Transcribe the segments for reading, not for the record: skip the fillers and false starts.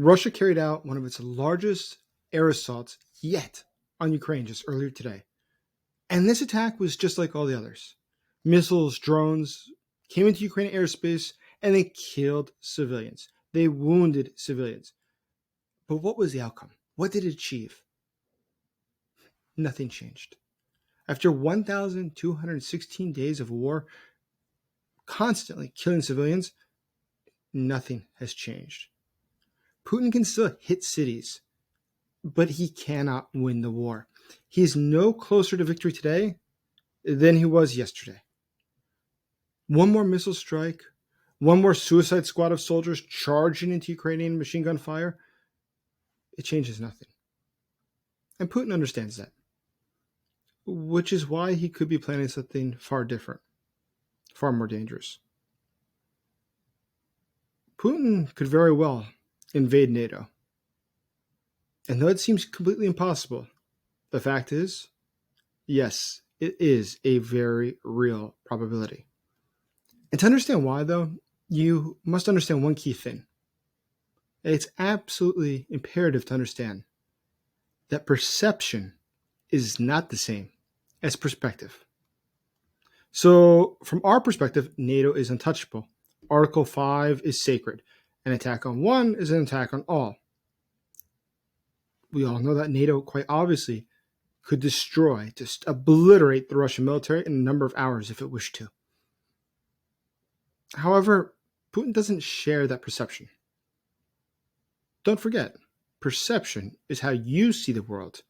Russia carried out one of its largest air assaults yet on Ukraine just earlier today. And this attack was just like all the others. Missiles, drones came into Ukrainian airspace and they killed civilians. They wounded civilians. But what was the outcome? What did it achieve? Nothing changed. After 1,216 days of war, constantly killing civilians, nothing has changed. Putin can still hit cities, but he cannot win the war. He is no closer to victory today than he was yesterday. One more missile strike, one more suicide squad of soldiers charging into Ukrainian machine gun fire, it changes nothing. And Putin understands that, which is why he could be planning something far different, far more dangerous. Putin could very well invade NATO. And though it seems completely impossible, the fact is, yes, it is a very real probability. And to understand why, though, you must understand one key thing. It's absolutely imperative to understand that perception is not the same as perspective. So, from our perspective, NATO is untouchable. Article 5 is sacred. An attack on one is an attack on all. We all know that NATO quite obviously could destroy, just obliterate the Russian military in a number of hours if it wished to. However, Putin doesn't share that perception. Don't forget, perception is how you see the world,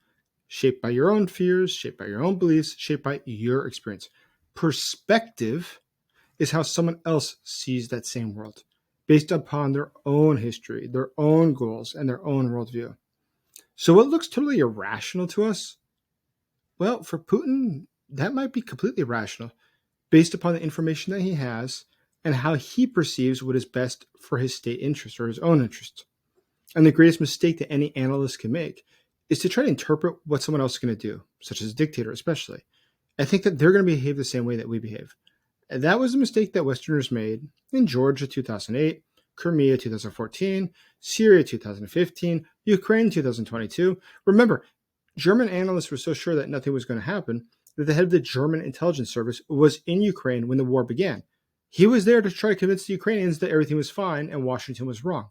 shaped by your own fears, shaped by your own beliefs, shaped by your experience. Perspective is how someone else sees that same world, based upon their own history, their own goals, and their own worldview. So what looks totally irrational to us, well, for Putin, that might be completely rational, based upon the information that he has and how he perceives what is best for his state interest or his own interest. And the greatest mistake that any analyst can make is to try to interpret what someone else is going to do, such as a dictator especially. I think that they're going to behave the same way that we behave. And that was a mistake that Westerners made in Georgia 2008, Crimea 2014, Syria 2015, Ukraine 2022. Remember, German analysts were so sure that nothing was going to happen that the head of the German intelligence service was in Ukraine when the war began. He was there to try to convince the Ukrainians that everything was fine and Washington was wrong.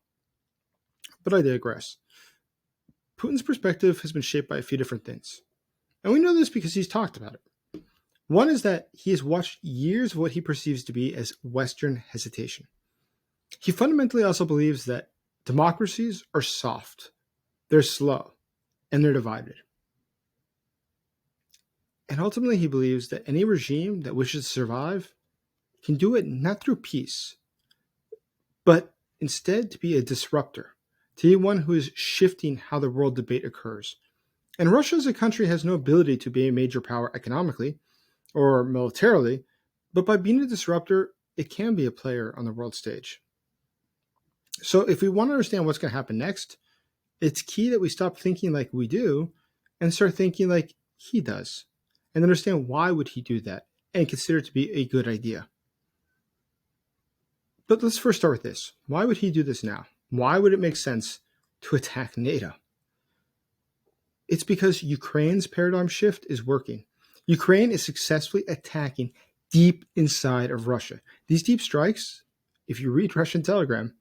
But I digress. Putin's perspective has been shaped by a few different things. And we know this because he's talked about it. One is that he has watched years of what he perceives to be as Western hesitation. He fundamentally also believes that democracies are soft, they're slow, and they're divided. And ultimately, he believes that any regime that wishes to survive can do it not through peace, but instead to be a disruptor, to be one who is shifting how the world debate occurs. And Russia as a country has no ability to be a major power economically or militarily, but by being a disruptor, it can be a player on the world stage. So if we want to understand what's going to happen next, it's key that we stop thinking like we do and start thinking like he does, and understand why would he do that and consider it to be a good idea. But let's first start with this. Why would he do this now? Why would it make sense to attack NATO? It's because Ukraine's paradigm shift is working. Ukraine is successfully attacking deep inside of Russia. These deep strikes, if you read Russian Telegram,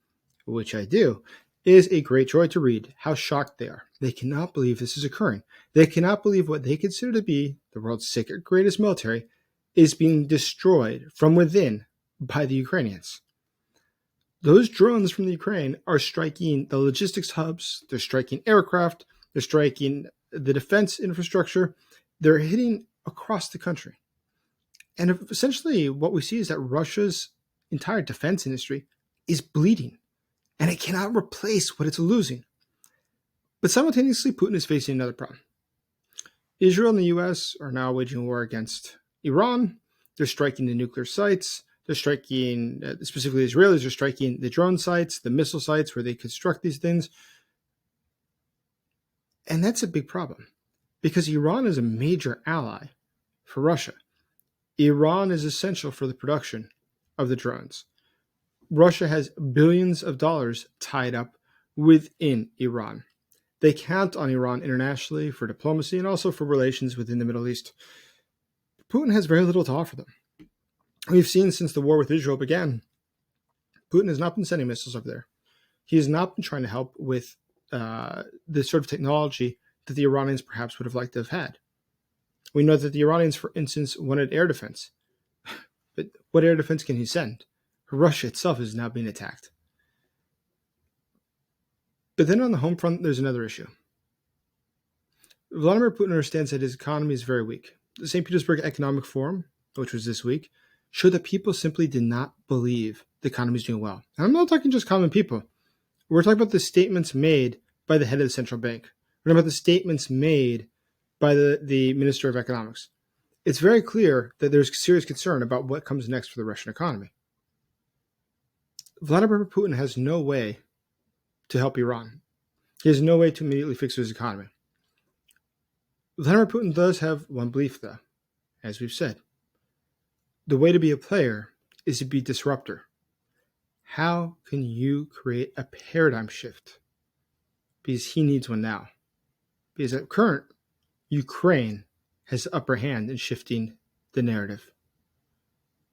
which I do, is a great joy to read how shocked they are. They cannot believe this is occurring. They cannot believe what they consider to be the world's second greatest military is being destroyed from within by the Ukrainians. Those drones from the Ukraine are striking the logistics hubs, they're striking aircraft, they're striking the defense infrastructure, they're hitting across the country. And essentially what we see is that Russia's entire defense industry is bleeding, and it cannot replace what it's losing. But simultaneously, Putin is facing another problem. Israel and the US are now waging war against Iran. They're striking the nuclear sites. They're striking, specifically the Israelis are striking the drone sites, the missile sites where they construct these things. And that's a big problem because Iran is a major ally for Russia. Iran is essential for the production of the drones. Russia has billions of dollars tied up within Iran. They count on Iran internationally for diplomacy and also for relations within the Middle East. Putin has very little to offer them. We've seen since the war with Israel began, Putin has not been sending missiles over there. He has not been trying to help with the sort of technology that the Iranians perhaps would have liked to have had. We know that the Iranians, for instance, wanted air defense. But what air defense can he send? Russia itself is now being attacked. But then on the home front, there's another issue. Vladimir Putin understands that his economy is very weak. The St. Petersburg Economic Forum, which was this week, showed that people simply did not believe the economy is doing well. And I'm not talking just common people. We're talking about the statements made by the head of the central bank. We're talking about the statements made by the Minister of Economics. It's very clear that there's serious concern about what comes next for the Russian economy. Vladimir Putin has no way to help Iran. He has no way to immediately fix his economy. Vladimir Putin does have one belief, though, as we've said. The way to be a player is to be disruptor. How can you create a paradigm shift? Because he needs one now. Because at current, Ukraine has the upper hand in shifting the narrative.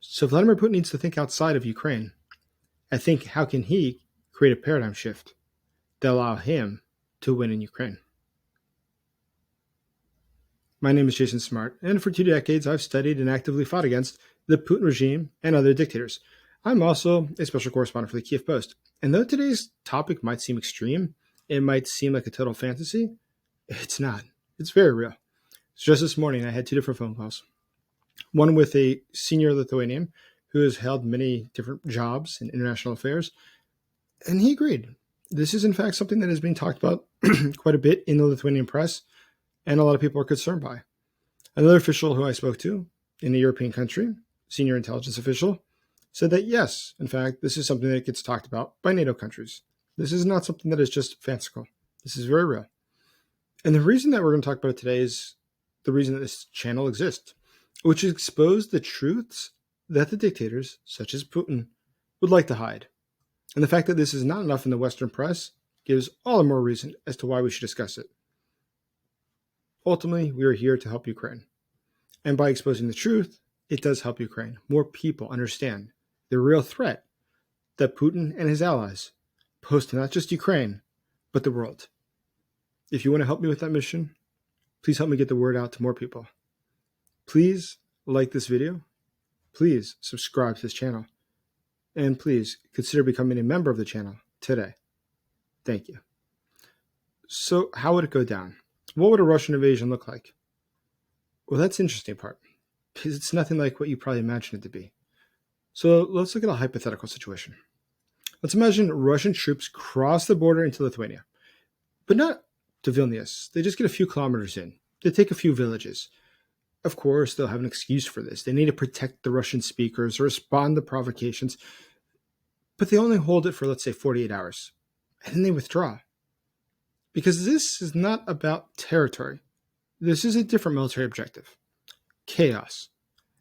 So Vladimir Putin needs to think outside of Ukraine and think, how can he create a paradigm shift that allow him to win in Ukraine? My name is Jason Smart, and for 2 decades I've studied and actively fought against the Putin regime and other dictators. I'm also a special correspondent for the Kiev Post. And though today's topic might seem extreme, it might seem like a total fantasy, it's not. It's very real. Just this morning I had 2 different phone calls. One with a senior Lithuanian who has held many different jobs in international affairs, and he agreed. This is in fact something that is being talked about quite a bit in the Lithuanian press, and a lot of people are concerned by. Another official who I spoke to in a European country, senior intelligence official, said that yes, in fact, this is something that gets talked about by NATO countries. This is not something that is just fanciful. This is very real. And the reason that we're going to talk about it today is the reason that this channel exists, which is expose the truths that the dictators, such as Putin, would like to hide. And the fact that this is not enough in the Western press gives all the more reason as to why we should discuss it. Ultimately, we are here to help Ukraine. And by exposing the truth, it does help Ukraine. More people understand the real threat that Putin and his allies pose to not just Ukraine, but the world. If you want to help me with that mission, please help me get the word out to more people. Please like this video. Please subscribe to this channel. And please consider becoming a member of the channel today. Thank you. So how would it go down? What would a Russian invasion look like? Well, that's the interesting part, because it's nothing like what you probably imagine it to be. So let's look at a hypothetical situation. Let's imagine Russian troops cross the border into Lithuania, but not to Vilnius. They just get a few kilometers in. They take a few villages. Of course, they'll have an excuse for this. They need to protect the Russian speakers or respond to provocations, but they only hold it for, let's say, 48 hours, and then they withdraw. Because this is not about territory. This is a different military objective. Chaos.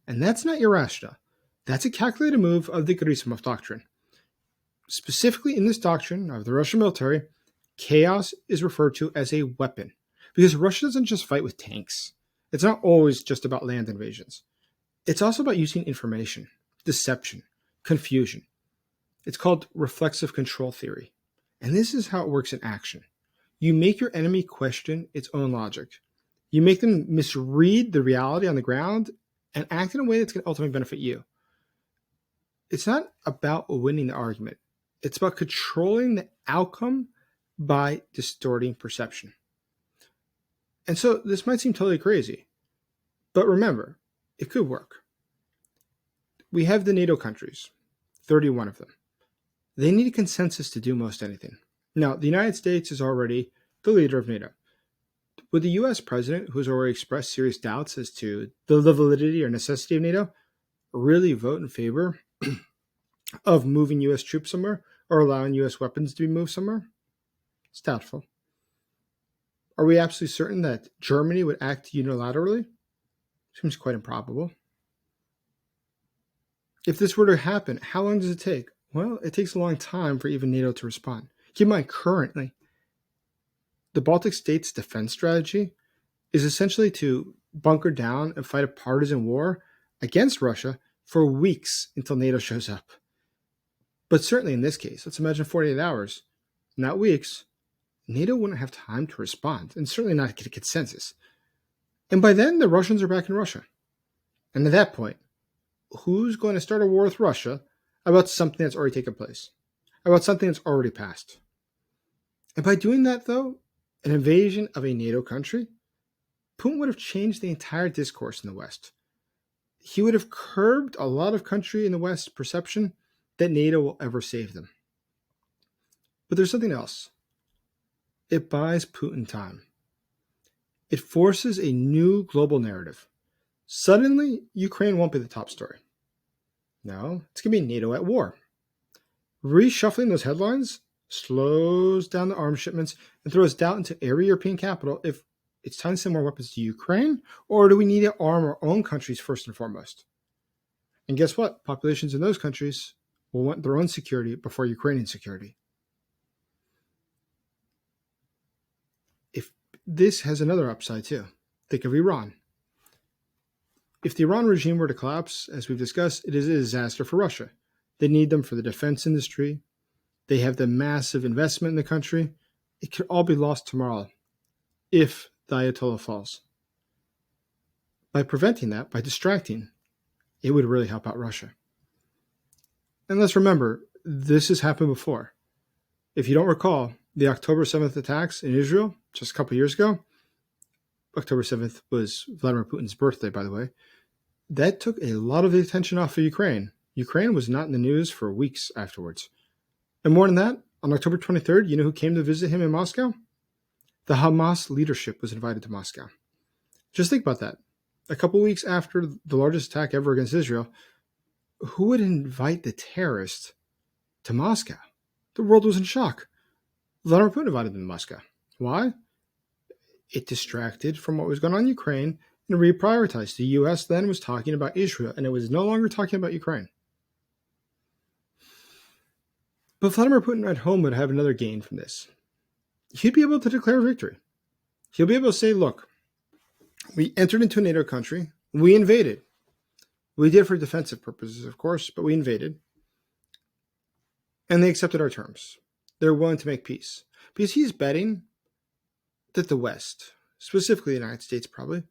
And that's not irrational. That's a calculated move of the Gerasimov doctrine. Specifically in this doctrine of the Russian military, chaos is referred to as a weapon. Because Russia doesn't just fight with tanks. It's not always just about land invasions. It's also about using information, deception, confusion. It's called reflexive control theory. And this is how it works in action. You make your enemy question its own logic. You make them misread the reality on the ground and act in a way that's going to ultimately benefit you. It's not about winning the argument. It's about controlling the outcome by distorting perception. And so this might seem totally crazy, but remember, it could work. We have the NATO countries, 31 of them. They need a consensus to do most anything. Now, the United States is already the leader of NATO. Would the U.S. president, who has already expressed serious doubts as to the validity or necessity of NATO, really vote in favor of moving U.S. troops somewhere or allowing U.S. weapons to be moved somewhere? It's doubtful. Are we absolutely certain that Germany would act unilaterally? Seems quite improbable. If this were to happen, how long does it take? Well, it takes a long time for even NATO to respond. Keep in mind, currently, the Baltic states' defense strategy is essentially to bunker down and fight a partisan war against Russia for weeks until NATO shows up. But certainly in this case, let's imagine 48 hours, not weeks, NATO wouldn't have time to respond, and certainly not get a consensus. And by then, the Russians are back in Russia. And at that point, who's going to start a war with Russia about something that's already taken place, about something that's already passed? And by doing that, though, an invasion of a NATO country, Putin would have changed the entire discourse in the West. He would have curbed a lot of country in the West perception that NATO will ever save them. But there's something else. It buys Putin time. It forces a new global narrative. Suddenly, Ukraine won't be the top story. No, it's going to be NATO at war. Reshuffling those headlines slows down the arms shipments and throws doubt into every European capital if it's time to send more weapons to Ukraine, or do we need to arm our own countries first and foremost? And guess what? Populations in those countries will want their own security before Ukrainian security. If this has another upside too, think of Iran. If the Iran regime were to collapse, as we've discussed, it is a disaster for Russia. They need them for the defense industry. They have the massive investment in the country. It could all be lost tomorrow if the Ayatollah falls. By preventing that, by distracting, it would really help out Russia. And let's remember, this has happened before. If you don't recall, the October 7th attacks in Israel just a couple years ago, October 7th was Vladimir Putin's birthday, by the way, that took a lot of the attention off of Ukraine. Ukraine was not in the news for weeks afterwards. And more than that, on October 23rd, you know who came to visit him in Moscow? The Hamas leadership was invited to Moscow. Just think about that. A couple weeks after the largest attack ever against Israel, who would invite the terrorists to Moscow? The world was in shock. Vladimir Putin invited them to Moscow. Why? It distracted from what was going on in Ukraine and reprioritized. The U.S. then was talking about Israel, and it was no longer talking about Ukraine. But Vladimir Putin at home would have another gain from this. He'd be able to declare victory. He'll be able to say, look, we entered into a NATO country. We invaded. We did it for defensive purposes, of course, but we invaded. And they accepted our terms. They're willing to make peace. Because he's betting that the West, specifically the United States probably,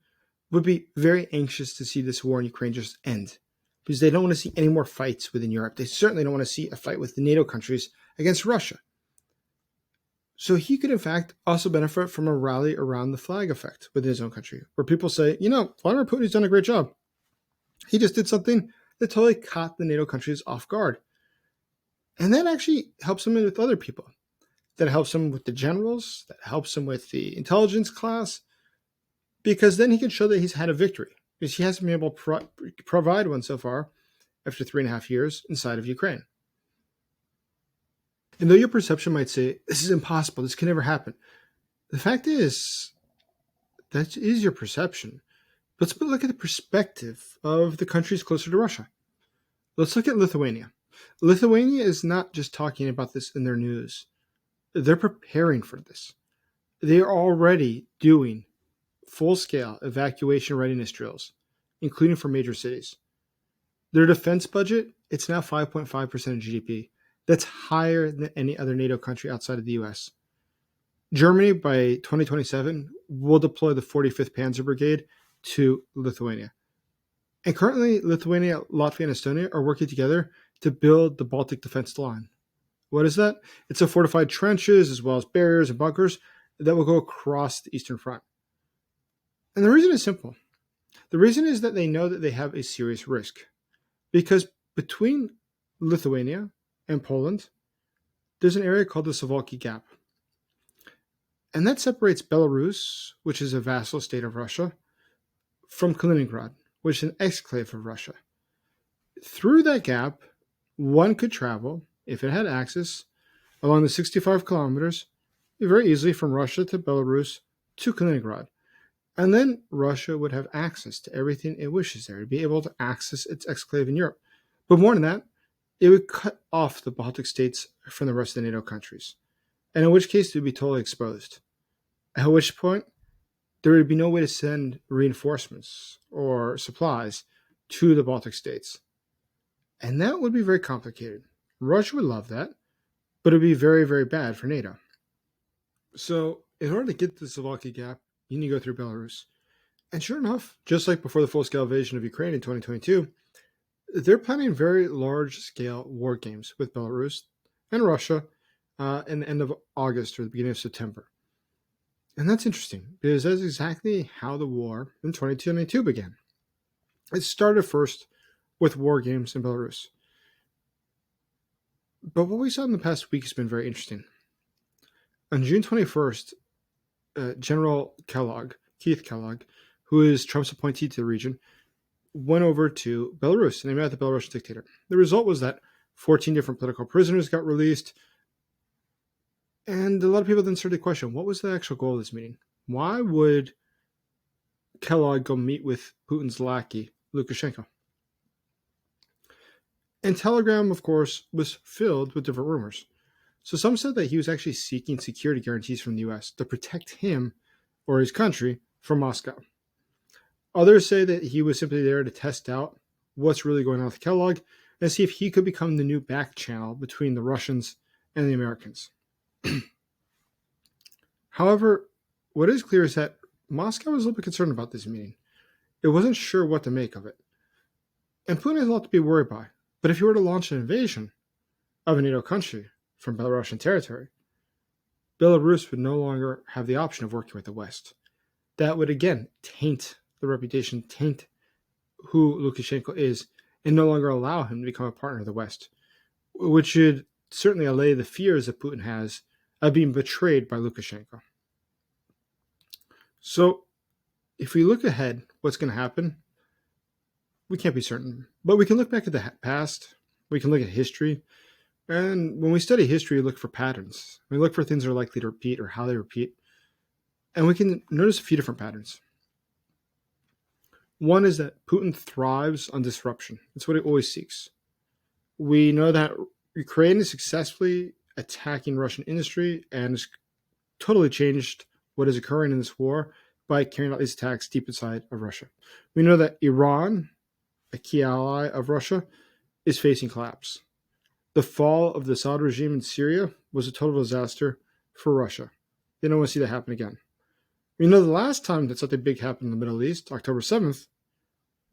would be very anxious to see this war in Ukraine just end. Because they don't want to see any more fights within Europe. They certainly don't want to see a fight with the NATO countries against Russia. So he could, in fact, also benefit from a rally around the flag effect within his own country, where people say, you know, Vladimir Putin's done a great job. He just did something that totally caught the NATO countries off guard. And that actually helps him with other people. That helps him with the generals. That helps him with the intelligence class. Because then he can show that he's had a victory. Because he hasn't been able to provide one so far after 3.5 years inside of Ukraine. And though your perception might say, this is impossible, this can never happen. The fact is, that is your perception. Let's look at the perspective of the countries closer to Russia. Let's look at Lithuania. Lithuania is not just talking about this in their news. They're preparing for this. They are already doing full-scale evacuation readiness drills, including for major cities. Their defense budget, it's now 5.5% of GDP. That's higher than any other NATO country outside of the US. Germany, by 2027, will deploy the 45th Panzer Brigade to Lithuania. And currently, Lithuania, Latvia, and Estonia are working together to build the Baltic Defense Line. What is that? It's a fortified trenches as well as barriers and bunkers that will go across the Eastern Front. And the reason is simple. The reason is that they know that they have a serious risk. Because between Lithuania and Poland, there's an area called the Suwałki Gap. And that separates Belarus, which is a vassal state of Russia, from Kaliningrad, which is an exclave of Russia. Through that gap, one could travel, if it had access, along the 65 kilometers, very easily from Russia to Belarus to Kaliningrad. And then Russia would have access to everything it wishes there, to be able to access its exclave in Europe. But more than that, it would cut off the Baltic states from the rest of the NATO countries. and in which case it would be totally exposed. At which point, there would be no way to send reinforcements or supplies to the Baltic states. And that would be very complicated. Russia would love that, but it would be very, very bad for NATO. So, in order to get to the Suwałki Gap, you need to go through Belarus. And sure enough, just like before the full-scale invasion of Ukraine in 2022, they're planning very large-scale war games with Belarus and Russia in the end of August or the beginning of September. And that's interesting because that's exactly how the war in 2022 began. It started first with war games in Belarus. But what we saw in the past week has been very interesting. On June 21st, General Keith Kellogg, who is Trump's appointee to the region, went over to Belarus and they met the Belarusian dictator. The result was that 14 different political prisoners got released. And a lot of people then started to question, what was the actual goal of this meeting? Why would Kellogg go meet with Putin's lackey, Lukashenko? And Telegram, of course, was filled with different rumors. So some said that he was actually seeking security guarantees from the U.S. to protect him or his country from Moscow. Others say that he was simply there to test out what's really going on with Kellogg and see if he could become the new back channel between the Russians and the Americans. However, what is clear is that Moscow was a little bit concerned about this meeting. It wasn't sure what to make of it. And Putin has a lot to be worried by. But if he were to launch an invasion of a NATO country from Belarusian territory, Belarus would no longer have the option of working with the West. That would again taint the reputation, taint who Lukashenko is, and no longer allow him to become a partner of the West, which should certainly allay the fears that Putin has of being betrayed by Lukashenko. So, if we look ahead, what's going to happen? We can't be certain, but we can look back at the past, we can look at history, and when we study history, we look for patterns. We look for things that are likely to repeat or how they repeat, and we can notice a few different patterns. One is that Putin thrives on disruption. That's what he always seeks. We know that Ukraine is successfully attacking Russian industry and has totally changed what is occurring in this war by carrying out these attacks deep inside of Russia. We know that Iran, a key ally of Russia, is facing collapse. The fall of the Assad regime in Syria was a total disaster for Russia. They don't want to see that happen again. We know the last time that something big happened in the Middle East, October 7th,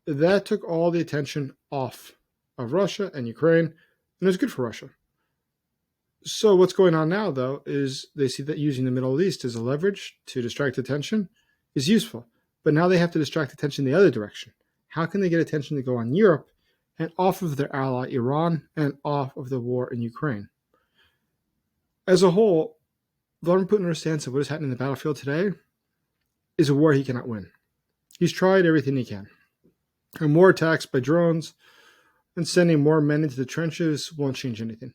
that took all the attention off of Russia and Ukraine, and it was good for Russia. So what's going on now, though, is they see that using the Middle East as a leverage to distract attention is useful. But now they have to distract attention the other direction. How can they get attention to go on Europe and off of their ally Iran and off of the war in Ukraine? As a whole, Vladimir Putin understands that what is happening in the battlefield today is a war he cannot win. He's tried everything he can. And more attacks by drones and sending more men into the trenches won't change anything.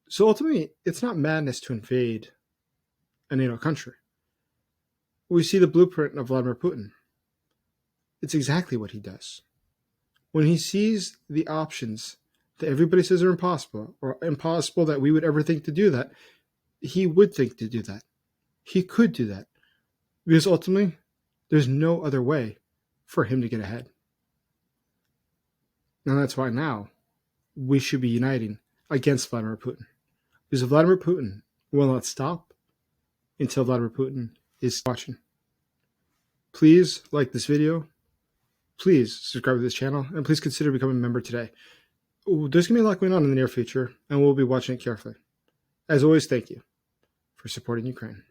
So ultimately, it's not madness to invade a NATO country. We see the blueprint of Vladimir Putin. It's exactly what he does. When he sees the options that everybody says are impossible, or impossible that we would ever think to do that, he would think to do that. He could do that. Because ultimately, there's no other way for him to get ahead. And that's why now we should be uniting against Vladimir Putin. Because Vladimir Putin will not stop until Vladimir Putin is watching. Please like this video. Please subscribe to this channel. And please consider becoming a member today. There's going to be a lot going on in the near future, and we'll be watching it carefully. As always, thank you for supporting Ukraine.